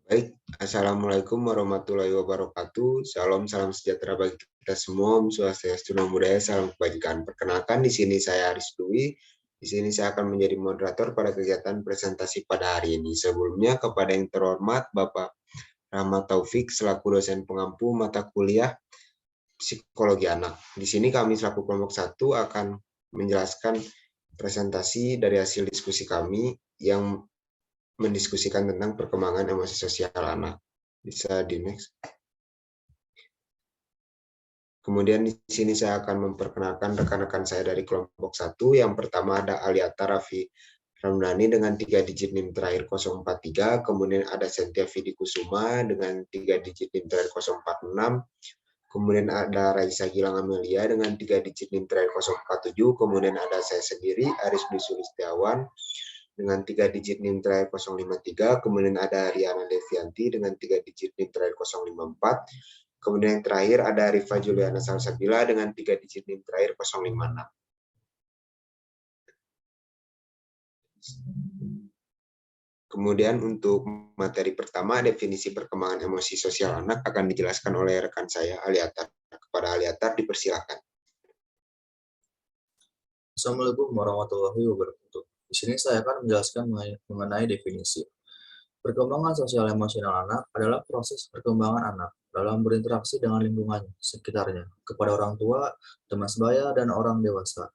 Baik, Assalamualaikum warahmatullahi wabarakatuh. Salam sejahtera bagi kita semua. Om Swastiastu, Namo Buddhaya, salam kebajikan. Perkenalkan, di sini saya Aris Dwi. Di sini saya akan menjadi moderator pada kegiatan presentasi pada hari ini. Sebelumnya, kepada yang terhormat Bapak Rahmat Taufik selaku dosen pengampu mata kuliah Psikologi Anak. Di sini kami selaku kelompok 1 akan menjelaskan presentasi dari hasil diskusi kami yang mendiskusikan tentang perkembangan emosi sosial anak. Bisa di next. Kemudian di sini saya akan memperkenalkan rekan-rekan saya dari kelompok 1. Yang pertama ada Aliata Raffi Ramdhani dengan 3 digit NIM terakhir 043, kemudian ada Sentia Vidi Kusuma dengan 3 digit NIM terakhir 046, kemudian ada Raisa Gilang Amelia dengan 3 digit NIM terakhir 047, kemudian ada saya sendiri Aris Dwi Sulistiawan dengan 3 digit NIM terakhir 053, kemudian ada Riana Devianti dengan 3 digit NIM terakhir 054, kemudian yang terakhir ada Rifa Juliana Salsabila dengan 3 digit NIM terakhir 056. Kemudian untuk materi pertama, definisi perkembangan emosi sosial anak akan dijelaskan oleh rekan saya, Aliatar. Kepada Aliatar, dipersilakan. Assalamualaikum warahmatullahi wabarakatuh. Di sini saya akan menjelaskan mengenai definisi. Perkembangan sosial emosional anak adalah proses perkembangan anak dalam berinteraksi dengan lingkungan sekitarnya, kepada orang tua, teman sebaya, dan orang dewasa,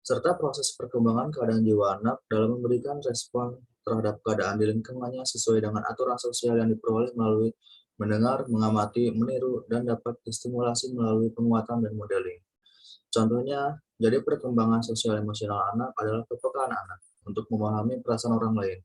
serta proses perkembangan keadaan jiwa anak dalam memberikan respon terhadap keadaan di lingkungannya sesuai dengan aturan sosial yang diperoleh melalui mendengar, mengamati, meniru, dan dapat distimulasi melalui penguatan dan modeling. Contohnya, jadi perkembangan sosial emosional anak adalah kepekaan anak untuk memahami perasaan orang lain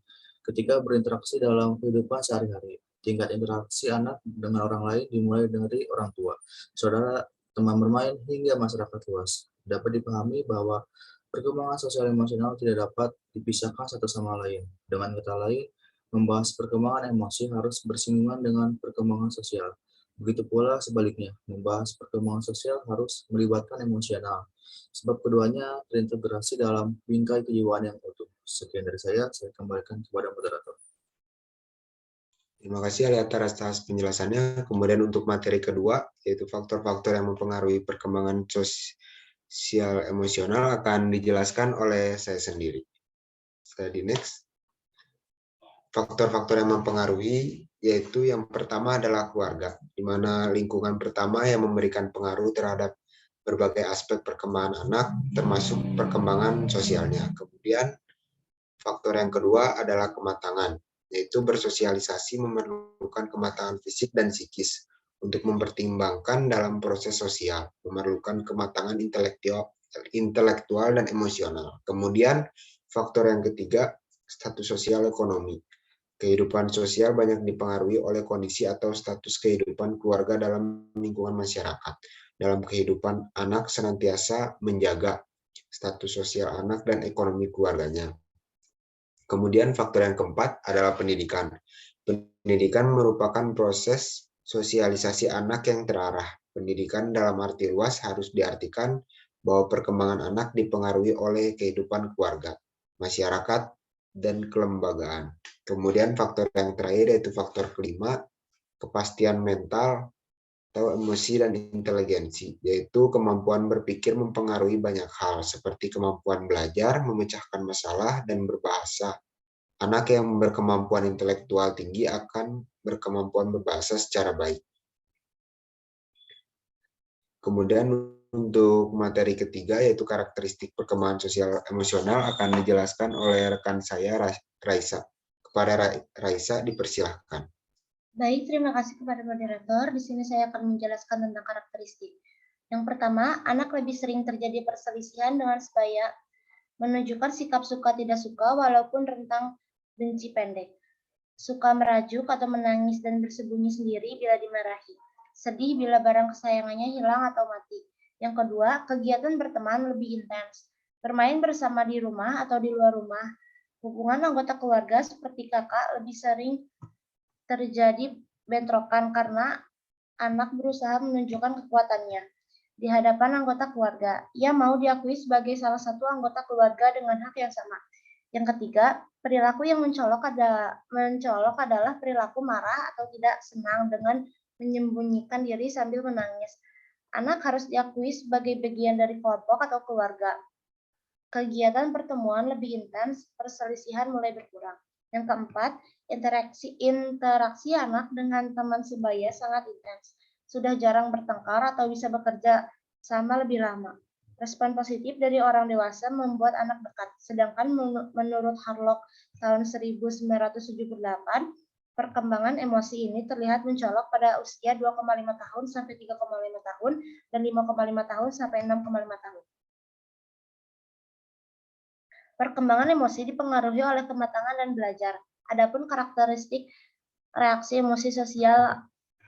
ketika berinteraksi dalam kehidupan sehari-hari. Tingkat interaksi anak dengan orang lain dimulai dari orang tua, saudara, teman bermain, hingga masyarakat luas. Dapat dipahami bahwa perkembangan sosial emosional tidak dapat dipisahkan satu sama lain. Dengan kata lain, membahas perkembangan emosi harus bersinggungan dengan perkembangan sosial. Begitu pula sebaliknya, membahas perkembangan sosial harus melibatkan emosional, sebab keduanya terintegrasi dalam bingkai kejiwaan yang utuh. Sekian dari saya kembalikan kepada moderator. Terima kasih Aliatar atas penjelasannya. Kemudian untuk materi kedua, yaitu faktor-faktor yang mempengaruhi perkembangan sosial emosional akan dijelaskan oleh saya sendiri. Slide next. Faktor-faktor yang mempengaruhi yaitu yang pertama adalah keluarga, di mana lingkungan pertama yang memberikan pengaruh terhadap berbagai aspek perkembangan anak, termasuk perkembangan sosialnya. Kemudian faktor yang kedua adalah kematangan, yaitu bersosialisasi memerlukan kematangan fisik dan psikis untuk mempertimbangkan dalam proses sosial, memerlukan kematangan intelektual dan emosional. Kemudian faktor yang ketiga, status sosial ekonomi. Kehidupan sosial banyak dipengaruhi oleh kondisi atau status kehidupan keluarga dalam lingkungan masyarakat. Dalam kehidupan anak senantiasa menjaga status sosial anak dan ekonomi keluarganya. Kemudian faktor yang keempat adalah pendidikan. Pendidikan merupakan proses sosialisasi anak yang terarah. Pendidikan dalam arti luas harus diartikan bahwa perkembangan anak dipengaruhi oleh kehidupan keluarga, masyarakat, dan kelembagaan. Kemudian faktor yang terakhir yaitu faktor kelima, kepastian mental atau emosi dan inteligensi, yaitu kemampuan berpikir mempengaruhi banyak hal, seperti kemampuan belajar, memecahkan masalah, dan berbahasa. Anak yang berkemampuan intelektual tinggi akan berkemampuan berbahasa secara baik. Kemudian untuk materi ketiga yaitu karakteristik perkembangan sosial emosional akan dijelaskan oleh rekan saya Raisa. Kepada Raisa dipersilahkan. Baik, terima kasih kepada moderator. Di sini saya akan menjelaskan tentang karakteristik. Yang pertama, anak lebih sering terjadi perselisihan dengan sebaya menunjukkan sikap suka tidak suka walaupun rentang benci pendek. Suka merajuk atau menangis dan bersembunyi sendiri bila dimarahi. Sedih bila barang kesayangannya hilang atau mati. Yang kedua, kegiatan berteman lebih intens. Bermain bersama di rumah atau di luar rumah. Hubungan anggota keluarga seperti kakak lebih sering terjadi bentrokan karena anak berusaha menunjukkan kekuatannya di hadapan anggota keluarga. Ia mau diakui sebagai salah satu anggota keluarga dengan hak yang sama. Yang ketiga, perilaku yang mencolok adalah perilaku marah atau tidak senang dengan menyembunyikan diri sambil menangis. Anak harus diakui sebagai bagian dari kelompok atau keluarga. Kegiatan pertemuan lebih intens, perselisihan mulai berkurang. Yang keempat, interaksi anak dengan teman sebaya sangat intens. Sudah jarang bertengkar atau bisa bekerja sama lebih lama. Respon positif dari orang dewasa membuat anak dekat. Sedangkan menurut Harlock tahun 1978, perkembangan emosi ini terlihat mencolok pada usia 2,5 tahun sampai 3,5 tahun dan 5,5 tahun sampai 6,5 tahun. Perkembangan emosi dipengaruhi oleh kematangan dan belajar. Adapun karakteristik reaksi emosi sosial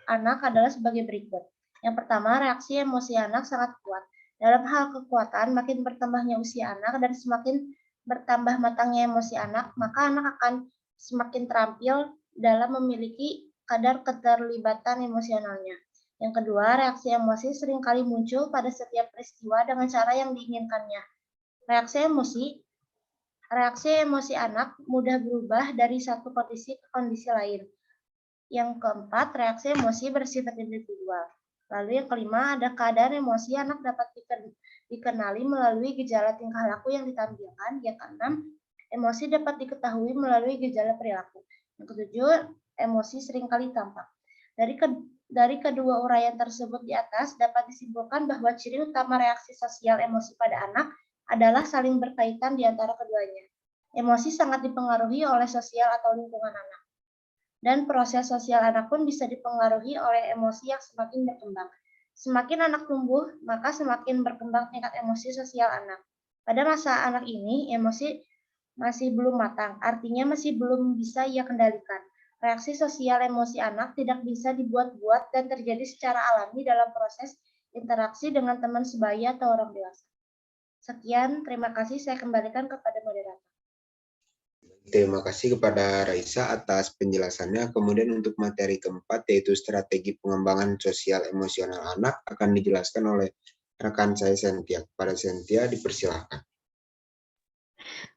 anak adalah sebagai berikut. Yang pertama, reaksi emosi anak sangat kuat. Dalam hal kekuatan, makin bertambahnya usia anak dan semakin bertambah matangnya emosi anak, maka anak akan semakin terampil dalam memiliki kadar keterlibatan emosionalnya. Yang kedua, reaksi emosi seringkali muncul pada setiap peristiwa dengan cara yang diinginkannya. Reaksi emosi anak mudah berubah dari satu kondisi ke kondisi lain. Yang keempat, reaksi emosi bersifat individual. Lalu yang kelima, ada keadaan emosi anak dapat dikenali melalui gejala tingkah laku yang ditampilkan. Yang keenam, emosi dapat diketahui melalui gejala perilaku. Yang ketujuh, emosi seringkali tampak. Dari kedua uraian tersebut di atas, dapat disimpulkan bahwa ciri utama reaksi sosial emosi pada anak adalah saling berkaitan di antara keduanya. Emosi sangat dipengaruhi oleh sosial atau lingkungan anak. Dan proses sosial anak pun bisa dipengaruhi oleh emosi yang semakin berkembang. Semakin anak tumbuh, maka semakin berkembang tingkat emosi sosial anak. Pada masa anak ini, emosi masih belum matang, artinya masih belum bisa ia kendalikan. Reaksi sosial emosi anak tidak bisa dibuat-buat dan terjadi secara alami dalam proses interaksi dengan teman sebaya atau orang dewasa. Sekian, terima kasih. Saya kembalikan kepada moderator. Terima kasih kepada Raisa atas penjelasannya. Kemudian untuk materi keempat, yaitu strategi pengembangan sosial emosional anak, akan dijelaskan oleh rekan saya Sentia. Kepada Sentia, dipersilahkan.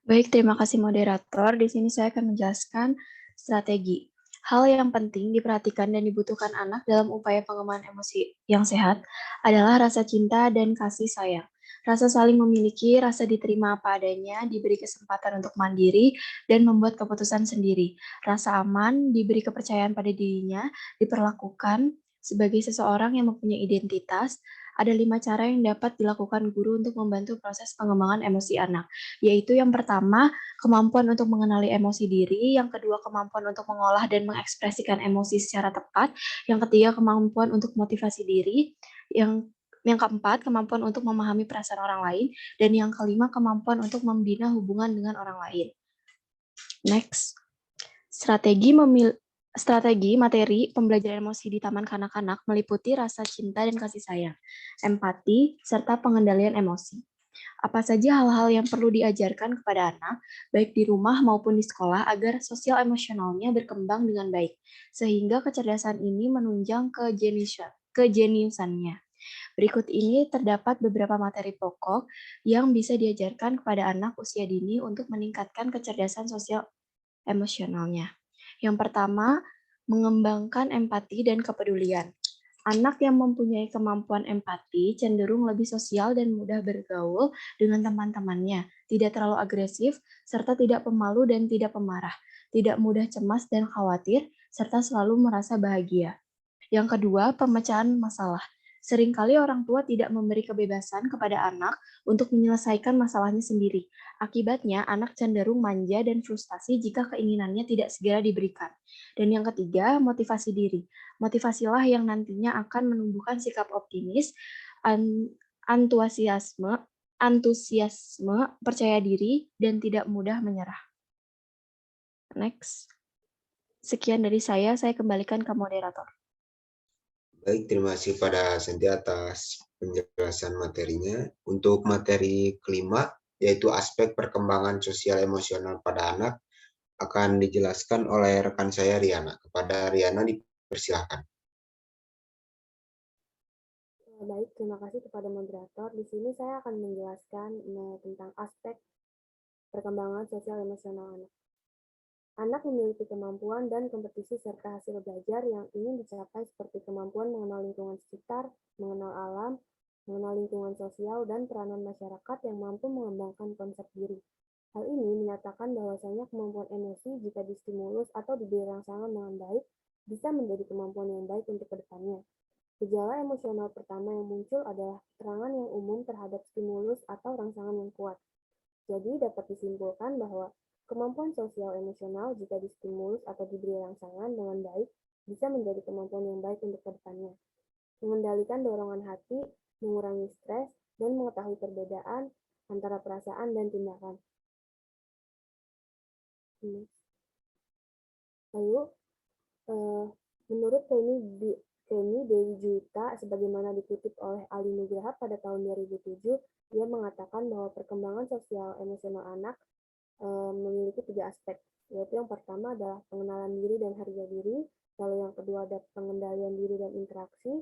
Baik, terima kasih moderator. Di sini saya akan menjelaskan strategi. Hal yang penting diperhatikan dan dibutuhkan anak dalam upaya pengembangan emosi yang sehat adalah rasa cinta dan kasih sayang. Rasa saling memiliki, rasa diterima apa adanya, diberi kesempatan untuk mandiri, dan membuat keputusan sendiri. Rasa aman, diberi kepercayaan pada dirinya, diperlakukan sebagai seseorang yang mempunyai identitas. Ada 5 cara yang dapat dilakukan guru untuk membantu proses pengembangan emosi anak, yaitu yang pertama, kemampuan untuk mengenali emosi diri, yang kedua, kemampuan untuk mengolah dan mengekspresikan emosi secara tepat, yang ketiga, kemampuan untuk motivasi diri, yang keempat, kemampuan untuk memahami perasaan orang lain, dan yang kelima, kemampuan untuk membina hubungan dengan orang lain. Next, strategi materi pembelajaran emosi di taman kanak-kanak meliputi rasa cinta dan kasih sayang, empati, serta pengendalian emosi. Apa saja hal-hal yang perlu diajarkan kepada anak, baik di rumah maupun di sekolah, agar sosial emosionalnya berkembang dengan baik, sehingga kecerdasan ini menunjang kejeniusannya. Berikut ini terdapat beberapa materi pokok yang bisa diajarkan kepada anak usia dini untuk meningkatkan kecerdasan sosial emosionalnya. Yang pertama, mengembangkan empati dan kepedulian. Anak yang mempunyai kemampuan empati cenderung lebih sosial dan mudah bergaul dengan teman-temannya, tidak terlalu agresif, serta tidak pemalu dan tidak pemarah, tidak mudah cemas dan khawatir, serta selalu merasa bahagia. Yang kedua, pemecahan masalah. Seringkali orang tua tidak memberi kebebasan kepada anak untuk menyelesaikan masalahnya sendiri. Akibatnya, anak cenderung manja dan frustasi jika keinginannya tidak segera diberikan. Dan yang ketiga, motivasi diri. Motivasilah yang nantinya akan menumbuhkan sikap optimis, antusiasme, percaya diri, dan tidak mudah menyerah. Next. Sekian dari saya kembalikan ke moderator. Baik, terima kasih pada Sentia atas penjelasan materinya. Untuk materi kelima, yaitu aspek perkembangan sosial emosional pada anak, akan dijelaskan oleh rekan saya Riana. Kepada Riana, dipersilakan. Baik, terima kasih kepada moderator. Di sini saya akan menjelaskan tentang aspek perkembangan sosial emosional anak. Anak memiliki kemampuan dan kompetisi serta hasil belajar yang ingin dicapai seperti kemampuan mengenal lingkungan sekitar, mengenal alam, mengenal lingkungan sosial, dan peranan masyarakat yang mampu mengembangkan konsep diri. Hal ini menyatakan bahwasanya kemampuan emosi jika distimulus atau diberi rangsangan dengan baik bisa menjadi kemampuan yang baik untuk kedepannya. Gejala emosional pertama yang muncul adalah keterangan yang umum terhadap stimulus atau rangsangan yang kuat. Jadi dapat disimpulkan bahwa kemampuan sosial emosional jika distimulus atau diberi rangsangan dengan baik bisa menjadi kemampuan yang baik untuk kedepannya. Mengendalikan dorongan hati, mengurangi stres, dan mengetahui perbedaan antara perasaan dan tindakan. Lalu, menurut Kenny Dewi Juwita, sebagaimana dikutip oleh Ali Nugraha pada tahun 2007, dia mengatakan bahwa perkembangan sosial emosional anak memiliki 3 aspek, yaitu yang pertama adalah pengenalan diri dan harga diri, lalu yang kedua ada pengendalian diri dan interaksi,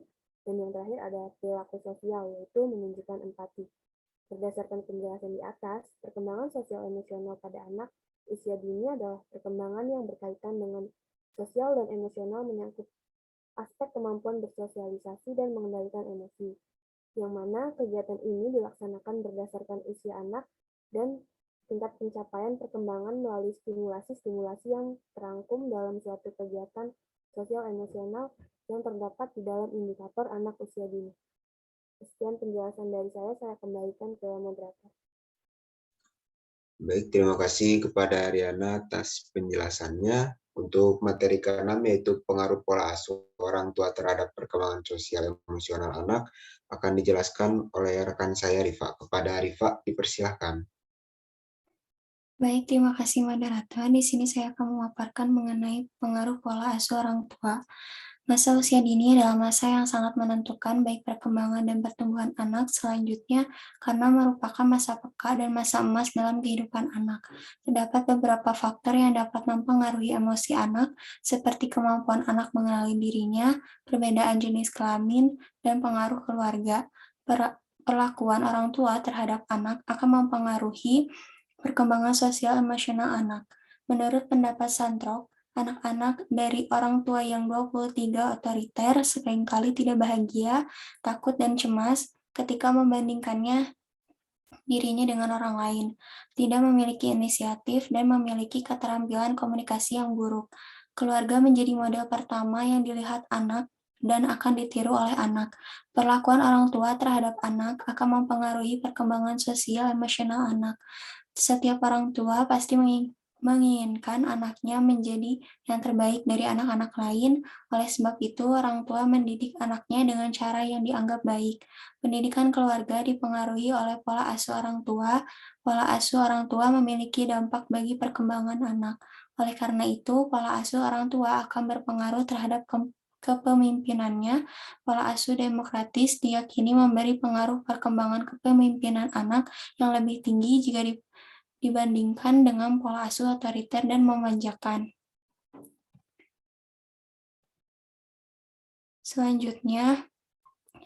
dan yang terakhir ada perilaku sosial, yaitu menunjukkan empati. Berdasarkan penjelasan di atas, perkembangan sosial emosional pada anak usia dini adalah perkembangan yang berkaitan dengan sosial dan emosional menyangkut aspek kemampuan bersosialisasi dan mengendalikan emosi, yang mana kegiatan ini dilaksanakan berdasarkan usia anak dan tingkat pencapaian perkembangan melalui stimulasi-stimulasi yang terangkum dalam suatu kegiatan sosial emosional yang terdapat di dalam indikator anak usia dini. Sekian penjelasan dari saya kembalikan ke moderator. Baik, terima kasih kepada Ariana atas penjelasannya. Untuk materi ke-6 yaitu pengaruh pola asuh orang tua terhadap perkembangan sosial emosional anak akan dijelaskan oleh rekan saya Rifa. Kepada Rifa, dipersilahkan. Baik, terima kasih moderator. Di sini saya akan memaparkan mengenai pengaruh pola asuh orang tua. Masa usia dini adalah masa yang sangat menentukan baik perkembangan dan pertumbuhan anak selanjutnya karena merupakan masa peka dan masa emas dalam kehidupan anak. Terdapat beberapa faktor yang dapat mempengaruhi emosi anak, seperti kemampuan anak mengenali dirinya, perbedaan jenis kelamin, dan pengaruh keluarga. Perlakuan orang tua terhadap anak akan mempengaruhi perkembangan sosial emosional anak. Menurut pendapat Santrok, anak-anak dari orang tua yang 23 otoriter seringkali tidak bahagia, takut, dan cemas ketika membandingkannya dirinya dengan orang lain, tidak memiliki inisiatif, dan memiliki keterampilan komunikasi yang buruk. Keluarga menjadi model pertama yang dilihat anak dan akan ditiru oleh anak. Perlakuan orang tua terhadap anak akan mempengaruhi perkembangan sosial emosional anak. Setiap orang tua pasti menginginkan anaknya menjadi yang terbaik dari anak-anak lain, oleh sebab itu orang tua mendidik anaknya dengan cara yang dianggap baik. Pendidikan keluarga dipengaruhi oleh pola asuh orang tua. Pola asuh orang tua memiliki dampak bagi perkembangan anak. Oleh karena itu, pola asuh orang tua akan berpengaruh terhadap kepemimpinannya. Pola asuh demokratis diyakini memberi pengaruh perkembangan kepemimpinan anak yang lebih tinggi jika dibandingkan dengan pola asuh otoriter dan memanjakan. Selanjutnya,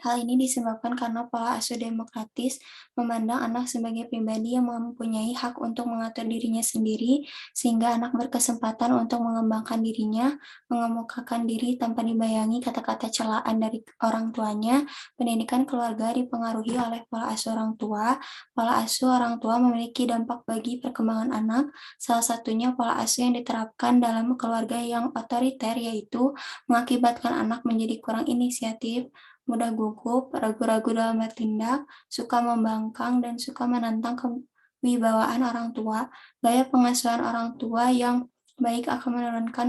hal ini disebabkan karena pola asuh demokratis memandang anak sebagai pribadi yang mempunyai hak untuk mengatur dirinya sendiri, sehingga anak berkesempatan untuk mengembangkan dirinya, mengemukakan diri tanpa dibayangi kata-kata celaan dari orang tuanya. Pendidikan keluarga dipengaruhi oleh pola asuh orang tua. Pola asuh orang tua memiliki dampak bagi perkembangan anak. Salah satunya pola asuh yang diterapkan dalam keluarga yang otoriter, yaitu mengakibatkan anak menjadi kurang inisiatif, mudah gugup, ragu-ragu dalam bertindak, suka membangkang, dan suka menantang kewibawaan orang tua. Gaya pengasuhan orang tua yang baik akan menurunkan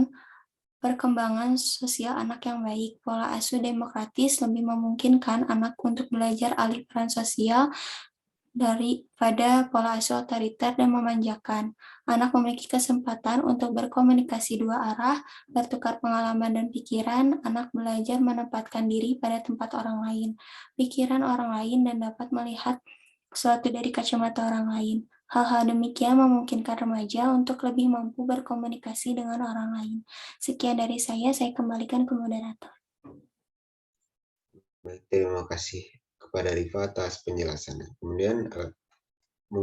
perkembangan sosial anak yang baik. Pola asuh demokratis lebih memungkinkan anak untuk belajar alih peran sosial daripada pola asuh otoriter dan memanjakan. Anak memiliki kesempatan untuk berkomunikasi dua arah, bertukar pengalaman dan pikiran. Anak belajar menempatkan diri pada tempat orang lain, pikiran orang lain, dan dapat melihat sesuatu dari kacamata orang lain. Hal-hal demikian memungkinkan remaja untuk lebih mampu berkomunikasi dengan orang lain. Sekian dari saya kembalikan ke moderator. Baik, terima kasih kepada Rifa atas penjelasannya. Kemudian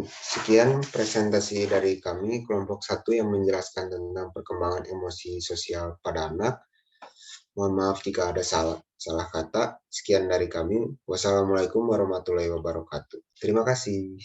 Sekian presentasi dari kami, kelompok 1 yang menjelaskan tentang perkembangan emosi sosial pada anak. Mohon maaf jika ada salah kata. Sekian dari kami. Wassalamualaikum warahmatullahi wabarakatuh. Terima kasih.